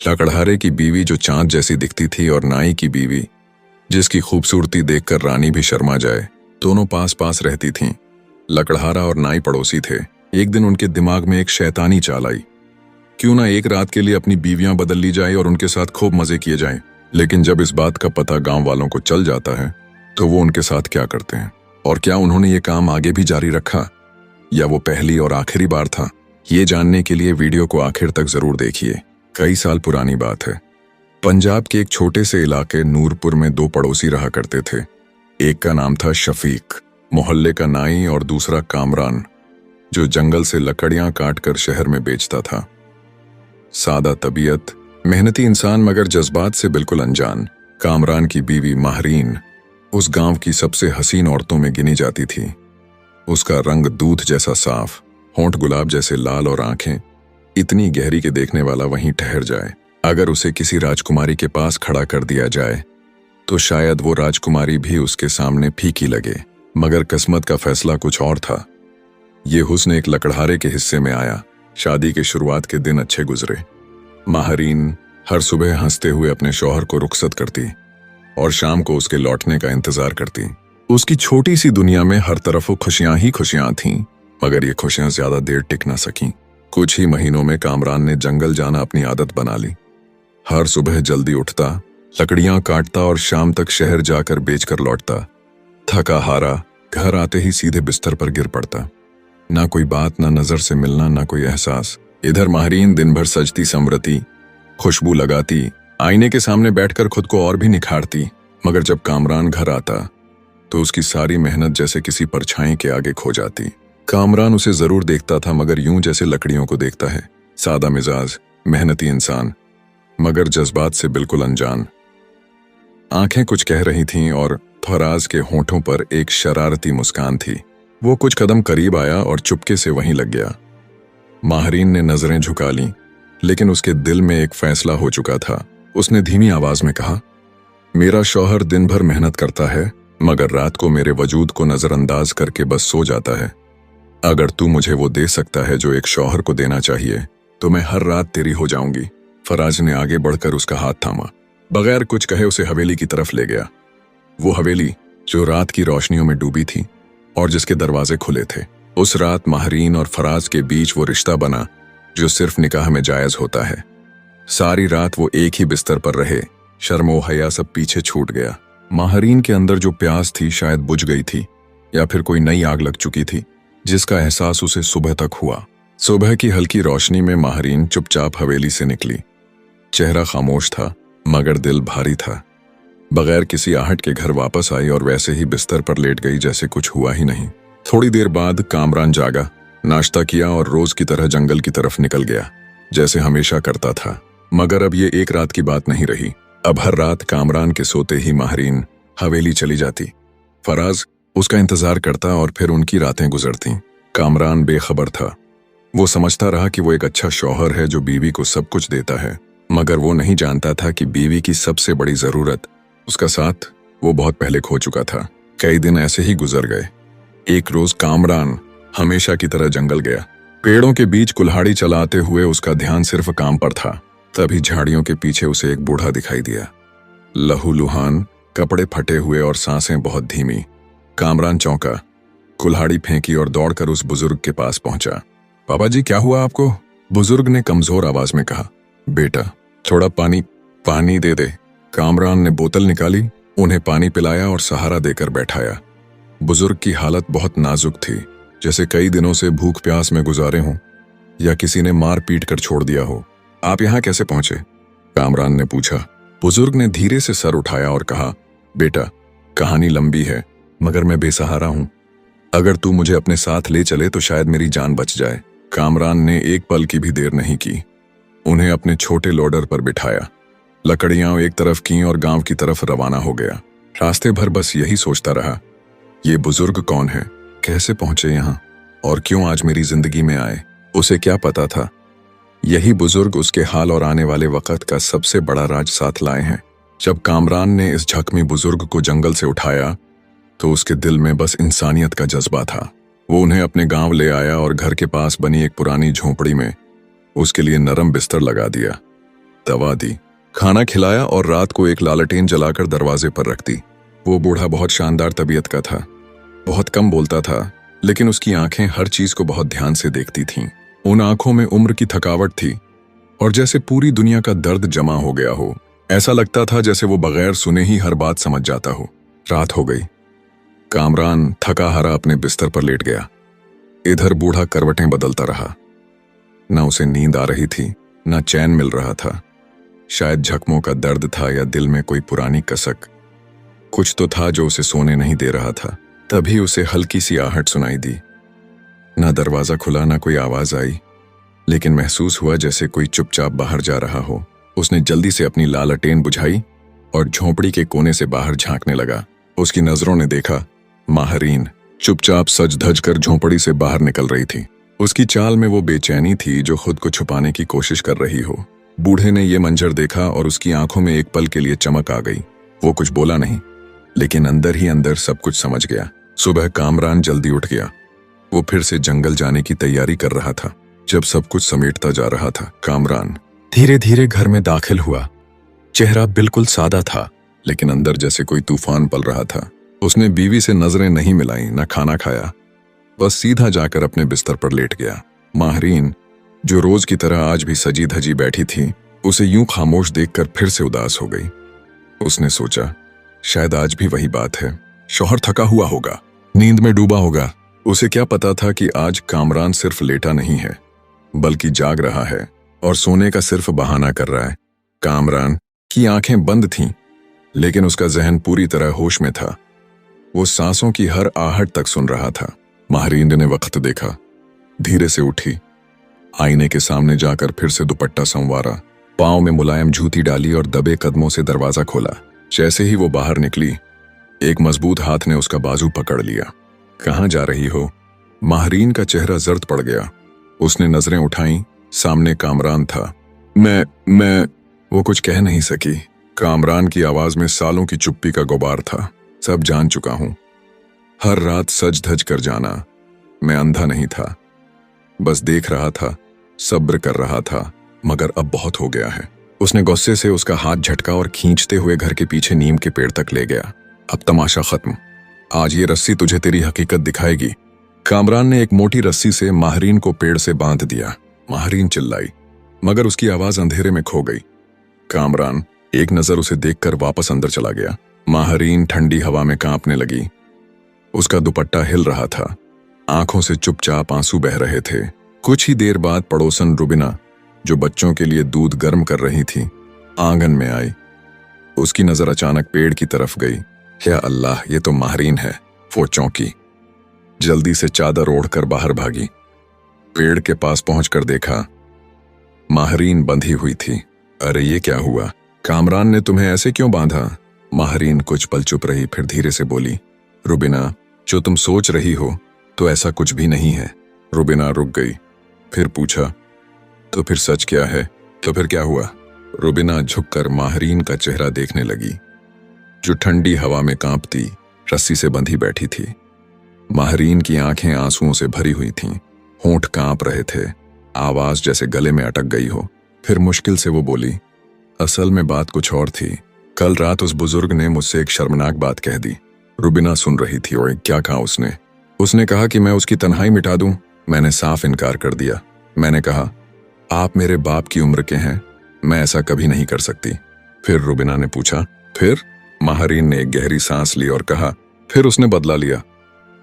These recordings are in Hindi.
लकड़हारे की बीवी जो चांद जैसी दिखती थी और नाई की बीवी जिसकी खूबसूरती देखकर रानी भी शर्मा जाए, दोनों पास पास रहती थीं। लकड़हारा और नाई पड़ोसी थे। एक दिन उनके दिमाग में एक शैतानी चाल आई, क्यों ना एक रात के लिए अपनी बीवियां बदल ली जाए और उनके साथ खूब मजे किए जाएं। लेकिन जब इस बात का पता गांव वालों को चल जाता है तो वो उनके साथ क्या करते हैं, और क्या उन्होंने ये काम आगे भी जारी रखा या वो पहली और आखिरी बार था। ये जानने के लिए वीडियो को आखिर तक जरूर देखिए। कई साल पुरानी बात है। पंजाब के एक छोटे से इलाके नूरपुर में दो पड़ोसी रहा करते थे। एक का नाम था शफीक, मोहल्ले का नाई, और दूसरा कामरान, जो जंगल से लकड़ियां काटकर शहर में बेचता था। सादा तबीयत, मेहनती इंसान मगर जज्बात से बिल्कुल अनजान। कामरान की बीवी महरीन उस गांव की सबसे हसीन औरतों में गिनी जाती थी। उसका रंग दूध जैसा साफ, होंठ गुलाब जैसे लाल और आंखें इतनी गहरी कि देखने वाला वहीं ठहर जाए। अगर उसे किसी राजकुमारी के पास खड़ा कर दिया जाए तो शायद वो राजकुमारी भी उसके सामने फीकी लगे। मगर किस्मत का फैसला कुछ और था। ये हुस्न एक लकड़हारे के हिस्से में आया। शादी के शुरुआत के दिन अच्छे गुजरे। महरीन हर सुबह हंसते हुए अपने शौहर को रुखसत करती और शाम को उसके लौटने का इंतजार करती। उसकी छोटी सी दुनिया में हर तरफ खुशियां ही खुशियां थीं, मगर ये खुशियां ज्यादा देर टिक न सकीं। कुछ ही महीनों में कामरान ने जंगल जाना अपनी आदत बना ली। हर सुबह जल्दी उठता, लकड़ियां काटता और शाम तक शहर जाकर बेचकर लौटता। थका हारा घर आते ही सीधे बिस्तर पर गिर पड़ता। ना कोई बात, ना नजर से मिलना, ना कोई एहसास। इधर महरीन दिन भर सजती संवरती, खुशबू लगाती, आईने के सामने बैठकर खुद को और भी निखारती। मगर जब कामरान घर आता तो उसकी सारी मेहनत जैसे किसी परछाई के आगे खो जाती। कामरान उसे जरूर देखता था, मगर यूं जैसे लकड़ियों को देखता है। सादा मिजाज, मेहनती इंसान, मगर जज्बात से बिल्कुल अनजान। आंखें कुछ कह रही थीं और फराज के होंठों पर एक शरारती मुस्कान थी। वो कुछ कदम करीब आया और चुपके से वहीं लग गया। महरीन ने नजरें झुका लीं, लेकिन उसके दिल में एक फैसला हो चुका था। उसने धीमी आवाज में कहा, मेरा शौहर दिन भर मेहनत करता है, मगर रात को मेरे वजूद को नजरअंदाज करके बस सो जाता है। अगर तू मुझे वो दे सकता है जो एक शौहर को देना चाहिए तो मैं हर रात तेरी हो जाऊंगी। फराज ने आगे बढ़कर उसका हाथ थामा। बगैर कुछ कहे उसे हवेली की तरफ ले गया। वो हवेली जो रात की रोशनियों में डूबी थी और जिसके दरवाजे खुले थे। उस रात महरीन और फराज के बीच वो रिश्ता बना जो सिर्फ निकाह में जायज होता है। सारी रात वो एक ही बिस्तर पर रहे। शर्मो हया सब पीछे छूट गया। महरीन के अंदर जो प्यास थी शायद बुझ गई थी, या फिर कोई नई आग लग चुकी थी जिसका एहसास उसे सुबह तक हुआ। सुबह की हल्की रोशनी में महरीन चुपचाप हवेली से निकली। चेहरा खामोश था, मगर दिल भारी था। बगैर किसी आहट के घर वापस आई और वैसे ही बिस्तर पर लेट गई जैसे कुछ हुआ ही नहीं। थोड़ी देर बाद कामरान जागा, नाश्ता किया और रोज की तरह जंगल की तरफ निकल गया, जैसे हमेशा करता था। मगर अब ये एक रात की बात नहीं रही। अब हर रात कामरान के सोते ही महरीन हवेली चली जाती। फराज उसका इंतजार करता और फिर उनकी रातें गुजरती। कामरान बेखबर था। वो समझता रहा कि वो एक अच्छा शौहर है जो बीवी को सब कुछ देता है, मगर वो नहीं जानता था कि बीवी की सबसे बड़ी जरूरत, उसका साथ, वो बहुत पहले खो चुका था। कई दिन ऐसे ही गुजर गए। एक रोज कामरान हमेशा की तरह जंगल गया। पेड़ों के बीच कुल्हाड़ी चलाते हुए उसका ध्यान सिर्फ काम पर था। तभी झाड़ियों के पीछे उसे एक बूढ़ा दिखाई दिया। लहूलुहान, कपड़े फटे हुए और सांसें बहुत धीमी। कामरान चौंका, कुल्हाड़ी फेंकी और दौड़कर उस बुजुर्ग के पास पहुंचा। पापा जी, क्या हुआ आपको? बुजुर्ग ने कमजोर आवाज में कहा। बेटा, थोड़ा पानी दे दे। कामरान ने बोतल निकाली, उन्हें पानी पिलाया और सहारा देकर बैठाया। बुजुर्ग की हालत बहुत नाजुक थी, जैसे कई दिनों से भूख प्यास में गुजारे हों या किसी ने मार पीट कर छोड़ दिया हो। आप यहाँ कैसे पहुंचे? कामरान ने पूछा। बुजुर्ग ने धीरे से सर उठाया और कहा, बेटा, कहानी लंबी है, मगर मैं बेसहारा हूं। अगर तू मुझे अपने साथ ले चले तो शायद मेरी जान बच जाए। कामरान ने एक पल की भी देर नहीं की। उन्हें अपने छोटे लोडर पर बिठाया, लकड़ियां एक तरफ की और गांव की तरफ रवाना हो गया। रास्ते भर बस यही सोचता रहा, ये बुजुर्ग कौन है, कैसे पहुंचे यहाँ और क्यों आज मेरी जिंदगी में आए। उसे क्या पता था, यही बुजुर्ग उसके हाल और आने वाले वक्त का सबसे बड़ा राज साथ लाए हैं। जब कामरान ने इस जख्मी बुजुर्ग को जंगल से उठाया तो उसके दिल में बस इंसानियत का जज्बा था। वो उन्हें अपने गांव ले आया और घर के पास बनी एक पुरानी झोंपड़ी में उसके लिए नरम बिस्तर लगा दिया। दवा दी, खाना खिलाया और रात को एक लालटेन जलाकर दरवाजे पर रख दी। वो बूढ़ा बहुत शानदार तबीयत का था, बहुत कम बोलता था, लेकिन उसकी आंखें हर चीज को बहुत ध्यान से देखती थीं। उन आंखों में उम्र की थकावट थी और जैसे पूरी दुनिया का दर्द जमा हो गया हो। ऐसा लगता था जैसे वो बगैर सुने ही हर बात समझ जाता हो। रात हो गई। कामरान थका हारा अपने बिस्तर पर लेट गया। इधर बूढ़ा करवटें बदलता रहा। न उसे नींद आ रही थी, न चैन मिल रहा था। शायद जख्मों का दर्द था या दिल में कोई पुरानी कसक। कुछ तो था जो उसे सोने नहीं दे रहा था। तभी उसे हल्की सी आहट सुनाई दी। न दरवाजा खुला, न कोई आवाज आई, लेकिन महसूस हुआ जैसे कोई चुपचाप बाहर जा रहा हो। उसने जल्दी से अपनी लालटेन बुझाई और झोंपड़ी के कोने से बाहर झांकने लगा। उसकी नजरों ने देखा, माहरीन चुपचाप सज धज कर झोंपड़ी से बाहर निकल रही थी। उसकी चाल में वो बेचैनी थी जो खुद को छुपाने की कोशिश कर रही हो। बूढ़े ने यह मंजर देखा और उसकी आंखों में एक पल के लिए चमक आ गई। वो कुछ बोला नहीं, लेकिन अंदर ही अंदर सब कुछ समझ गया। सुबह कामरान जल्दी उठ गया। वो फिर से जंगल जाने की तैयारी कर रहा था। जब सब कुछ समेटता जा रहा था, कामरान धीरे धीरे घर में दाखिल हुआ। चेहरा बिल्कुल सादा था, लेकिन अंदर जैसे कोई तूफान पल रहा था। उसने बीवी से नजरें नहीं मिलाई, न खाना खाया, बस सीधा जाकर अपने बिस्तर पर लेट गया। माहरीन, जो रोज की तरह आज भी सजी धजी बैठी थी, उसे यूं खामोश देखकर फिर से उदास हो गई। उसने सोचा, शायद आज भी वही बात है। शौहर थका हुआ होगा, नींद में डूबा होगा। उसे क्या पता था कि आज कामरान सिर्फ लेटा नहीं है, बल्कि जाग रहा है और सोने का सिर्फ बहाना कर रहा है। कामरान की आंखें बंद थीं, लेकिन उसका जहन पूरी तरह होश में था। वो सांसों की हर आहट तक सुन रहा था। माहरीन ने वक्त देखा, धीरे से उठी, आईने के सामने जाकर फिर से दुपट्टा संवारा, पांव में मुलायम जूती डाली और दबे कदमों से दरवाजा खोला। जैसे ही वो बाहर निकली, एक मजबूत हाथ ने उसका बाजू पकड़ लिया। कहाँ जा रही हो? माहरीन का चेहरा जर्द पड़ गया। उसने नजरें उठाईं, सामने कामरान था। मैं वो कुछ कह नहीं सकी। कामरान की आवाज में सालों की चुप्पी का गुबार था। सब जान चुका हूं, हर रात सज धज कर जाना। मैं अंधा नहीं था, बस देख रहा था, सब्र कर रहा था, मगर अब बहुत हो गया है। उसने गुस्से से उसका हाथ झटका और खींचते हुए घर के पीछे नीम के पेड़ तक ले गया। अब तमाशा खत्म, आज ये रस्सी तुझे तेरी हकीकत दिखाएगी। कामरान ने एक मोटी रस्सी से माहरीन को पेड़ से बांध दिया। माहरीन चिल्लाई, मगर उसकी आवाज अंधेरे में खो गई। कामरान एक नजर उसे देखकर वापस अंदर चला गया। माहरीन ठंडी हवा में कांपने लगी। उसका दुपट्टा हिल रहा था, आंखों से चुपचाप आंसू बह रहे थे। कुछ ही देर बाद पड़ोसन रुबिना, जो बच्चों के लिए दूध गर्म कर रही थी, आंगन में आई। उसकी नजर अचानक पेड़ की तरफ गई। या अल्लाह, ये तो माहरीन है। वो चौंकी, जल्दी से चादर ओढ़कर बाहर भागी। पेड़ के पास पहुंचकर देखा, माहरीन बंधी हुई थी। अरे ये क्या हुआ? कामरान ने तुम्हें ऐसे क्यों बांधा? माहरीन कुछ पल चुप रही, फिर धीरे से बोली, रुबिना, जो तुम सोच रही हो तो ऐसा कुछ भी नहीं है। रुबिना रुक गई, फिर पूछा, तो फिर सच क्या है? तो फिर क्या हुआ? रुबिना झुककर माहरीन का चेहरा देखने लगी, जो ठंडी हवा में कांपती रस्सी से बंधी बैठी थी। माहरीन की आंखें आंसुओं से भरी हुई थीं, होंठ कांप रहे थे, आवाज जैसे गले में अटक गई हो। फिर मुश्किल से वो बोली, असल में बात कुछ और थी। कल रात उस बुजुर्ग ने मुझसे एक शर्मनाक बात कह दी। रुबिना सुन रही थी। और क्या कहा उसने? उसने कहा कि मैं उसकी तन्हाई मिटा दूं। मैंने साफ इनकार कर दिया। मैंने कहा, आप मेरे बाप की उम्र के हैं, मैं ऐसा कभी नहीं कर सकती। फिर रुबिना ने पूछा, फिर? माहरीन ने एक गहरी सांस ली और कहा, फिर उसने बदला लिया,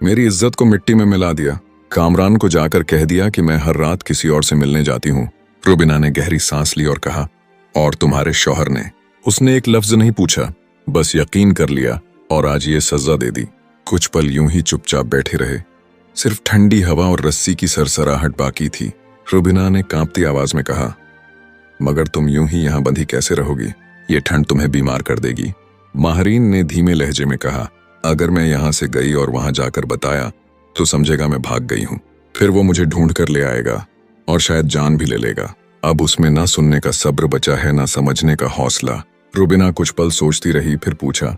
मेरी इज्जत को मिट्टी में मिला दिया। कामरान को जाकर कह दिया कि मैं हर रात किसी और से मिलने जाती हूँ। रुबिना ने गहरी सांस ली और कहा, और तुम्हारे शौहर ने? उसने एक लफ्ज नहीं पूछा, बस यकीन कर लिया और आज ये सजा दे दी। कुछ पल यूं ही चुपचाप बैठे रहे, सिर्फ ठंडी हवा और रस्सी की सरसराहट बाकी थी। रुबिना ने कांपती आवाज में कहा, मगर तुम यूं ही यहां बंधी कैसे रहोगी? ये ठंड तुम्हें बीमार कर देगी। माहरीन ने धीमे लहजे में कहा, अगर मैं यहां से गई और वहां जाकर बताया तो समझेगा मैं भाग गई हूं। फिर वो मुझे ढूंढ कर ले आएगा और शायद जान भी ले लेगा। अब उसमें ना सुनने का सब्र बचा है, ना समझने का हौसला। रुबिना कुछ पल सोचती रही, फिर पूछा,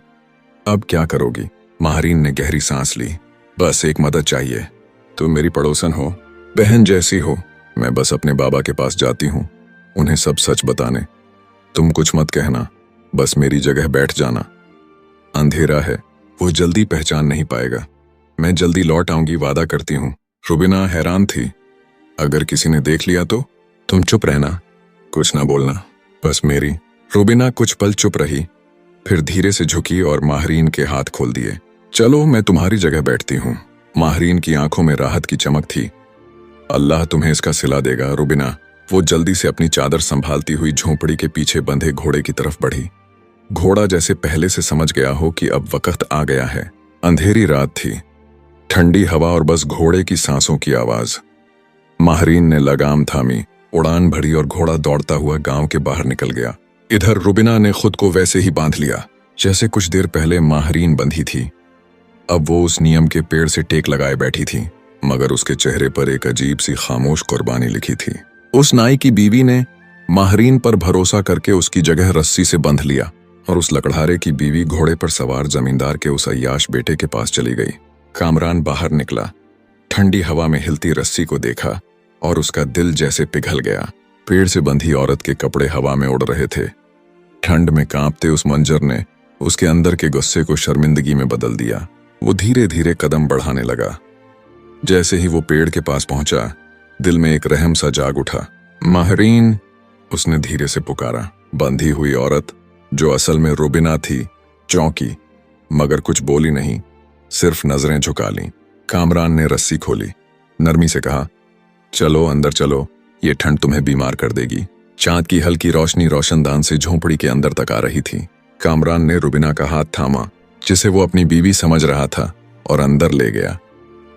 अब क्या करोगी? माहरीन ने गहरी सांस ली, बस एक मदद चाहिए। तुम मेरी पड़ोसन हो, बहन जैसी हो। मैं बस अपने बाबा के पास जाती हूँ, उन्हें सब सच बताने। तुम कुछ मत कहना, बस मेरी जगह बैठ जाना। अंधेरा है, वो जल्दी पहचान नहीं पाएगा। मैं जल्दी लौट आऊंगी, वादा करती हूँ। रुबीना हैरान थी। अगर किसी ने देख लिया तो? तुम चुप रहना, कुछ ना बोलना, बस मेरी। रुबीना कुछ पल चुप रही, फिर धीरे से झुकी और माहरीन के हाथ खोल दिए। चलो, मैं तुम्हारी जगह बैठती हूँ। माहरीन की आंखों में राहत की चमक थी। अल्लाह तुम्हें इसका सिला देगा, रुबीना। वो जल्दी से अपनी चादर संभालती हुई झोंपड़ी के पीछे बंधे घोड़े की तरफ बढ़ी। घोड़ा जैसे पहले से समझ गया हो कि अब वक्त आ गया है। अंधेरी रात थी, ठंडी हवा और बस घोड़े की सांसों की आवाज। माहरीन ने लगाम थामी, उड़ान भरी और घोड़ा दौड़ता हुआ गांव के बाहर निकल गया। इधर रुबीना ने खुद को वैसे ही बांध लिया जैसे कुछ देर पहले माहरीन बंधी थी। अब वो उस नियम के पेड़ से टेक लगाए बैठी थी, मगर उसके चेहरे पर एक अजीब सी खामोश कुर्बानी लिखी थी। उस नाई की बीवी ने माहरीन पर भरोसा करके उसकी जगह रस्सी से बंध लिया और उस लकड़हारे की बीवी घोड़े पर सवार जमींदार के उस अय्याश बेटे के पास चली गई। कामरान बाहर निकला, ठंडी हवा में हिलती रस्सी को देखा और उसका दिल जैसे पिघल गया। पेड़ से बंधी औरत के कपड़े हवा में उड़ रहे थे। ठंड में कांपते उस मंजर ने उसके अंदर के गुस्से को शर्मिंदगी में बदल दिया। वो धीरे धीरे कदम बढ़ाने लगा। जैसे ही वो पेड़ के पास पहुंचा, दिल में एक रहम सा जाग उठा। माहरीन, उसने धीरे से पुकारा। बंधी हुई औरत, जो असल में रुबीना थी, चौंकी, मगर कुछ बोली नहीं, सिर्फ नजरें झुका लीं। कामरान ने रस्सी खोली, नरमी से कहा, चलो अंदर चलो, ये ठंड तुम्हें बीमार कर देगी। चांद की हल्की रोशनी रोशनदान से झोंपड़ी के अंदर तक आ रही थी। कामरान ने रुबीना का हाथ थामा, जिसे वो अपनी बीवी समझ रहा था, और अंदर ले गया।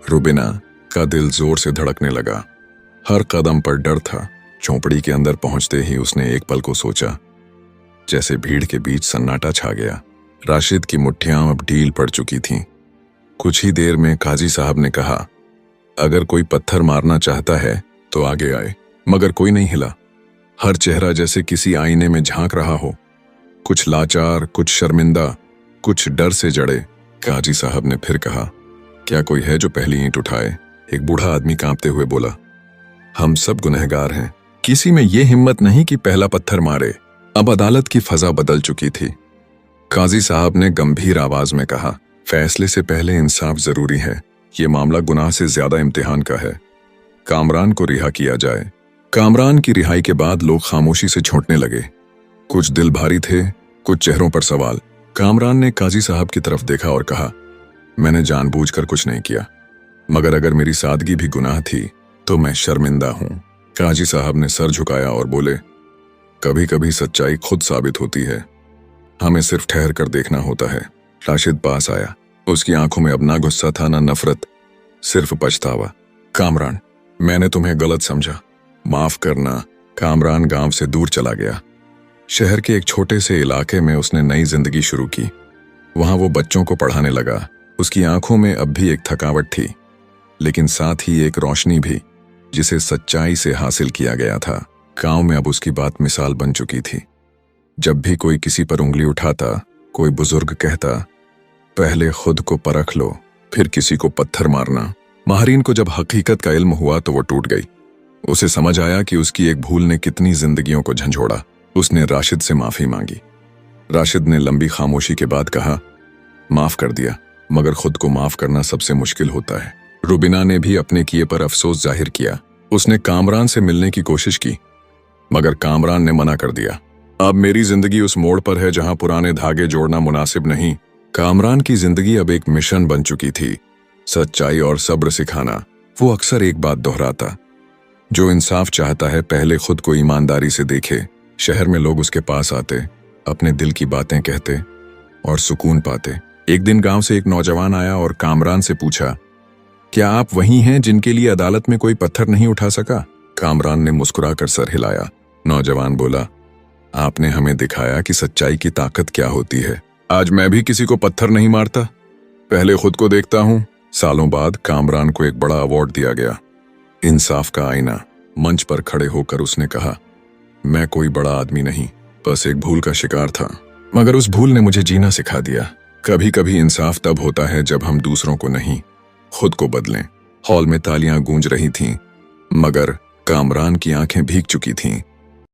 रुबीना का दिल जोर से धड़कने लगा। हर कदम पर डर था। झोंपड़ी के अंदर पहुंचते ही उसने एक पल को सोचा, जैसे भीड़ के बीच सन्नाटा छा गया। राशिद की मुट्ठियां अब ढील पड़ चुकी थीं। कुछ ही देर में काजी साहब ने कहा, अगर कोई पत्थर मारना चाहता है तो आगे आए। मगर कोई नहीं हिला। हर चेहरा जैसे किसी आईने में झांक रहा हो, कुछ लाचार, कुछ शर्मिंदा, कुछ डर से जड़े। काजी साहब ने फिर कहा, क्या कोई है जो पहली ईंट उठाए? एक बूढ़ा आदमी कांपते हुए बोला, हम सब गुनहगार हैं। किसी में ये हिम्मत नहीं कि पहला पत्थर मारे। अब अदालत की फजा बदल चुकी थी। काजी साहब ने गंभीर आवाज में कहा, फैसले से पहले इंसाफ जरूरी है। ये मामला गुनाह से ज्यादा इम्तिहान का है। कामरान को रिहा किया जाए। कामरान की रिहाई के बाद लोग खामोशी से छूटने लगे। कुछ दिल भारी थे, कुछ चेहरों पर सवाल। कामरान ने काजी साहब की तरफ देखा और कहा, मैंने जानबूझकर कुछ नहीं किया, मगर अगर मेरी सादगी भी गुनाह थी तो मैं शर्मिंदा हूं। काजी साहब ने सर झुकाया और बोले, कभी कभी सच्चाई खुद साबित होती है, हमें सिर्फ ठहर कर देखना होता है। राशिद पास आया। उसकी आंखों में अब ना गुस्सा था, ना नफरत, सिर्फ पछतावा। कामरान, मैंने तुम्हें गलत समझा, माफ करना। कामरान गांव से दूर चला गया। शहर के एक छोटे से इलाके में उसने नई जिंदगी शुरू की। वहां वो बच्चों को पढ़ाने लगा। उसकी आंखों में अब भी एक थकावट थी, लेकिन साथ ही एक रोशनी भी, जिसे सच्चाई से हासिल किया गया था। गांव में अब उसकी बात मिसाल बन चुकी थी। जब भी कोई किसी पर उंगली उठाता, कोई बुजुर्ग कहता, पहले खुद को परख लो, फिर किसी को पत्थर मारना। माहरीन को जब हकीकत का इल्म हुआ तो वो टूट गई। उसे समझ आया कि उसकी एक भूल ने कितनी जिंदगियों को झंझोड़ा। उसने राशिद से माफी मांगी। राशिद ने लंबी खामोशी के बाद कहा, माफ कर दिया, मगर खुद को माफ करना सबसे मुश्किल होता है। रुबीना ने भी अपने किए पर अफसोस जाहिर किया। उसने कामरान से मिलने की कोशिश की, मगर कामरान ने मना कर दिया। अब मेरी जिंदगी उस मोड़ पर है जहां पुराने धागे जोड़ना मुनासिब नहीं। कामरान की जिंदगी अब एक मिशन बन चुकी थी, सच्चाई और सब्र सिखाना। वो अक्सर एक बात दोहराता, जो इंसाफ चाहता है पहले खुद को ईमानदारी से देखे। शहर में लोग उसके पास आते, अपने दिल की बातें कहते और सुकून पाते। एक दिन गांव से एक नौजवान आया और कामरान से पूछा, क्या आप वही हैं जिनके लिए अदालत में कोई पत्थर नहीं उठा सका? कामरान ने मुस्कुराकर सर हिलाया। नौजवान बोला, आपने हमें दिखाया कि सच्चाई की ताकत क्या होती है। आज मैं भी किसी को पत्थर नहीं मारता, पहले खुद को देखता हूं। सालों बाद कामरान को एक बड़ा अवार्ड दिया गया, इंसाफ का आईना। मंच पर खड़े होकर उसने कहा, मैं कोई बड़ा आदमी नहीं, बस एक भूल का शिकार था, मगर उस भूल ने मुझे जीना सिखा दिया। कभी कभी इंसाफ तब होता है जब हम दूसरों को नहीं, खुद को बदलें। हॉल में तालियां गूंज रही थीं, मगर कामरान की आंखें भीग चुकी थीं।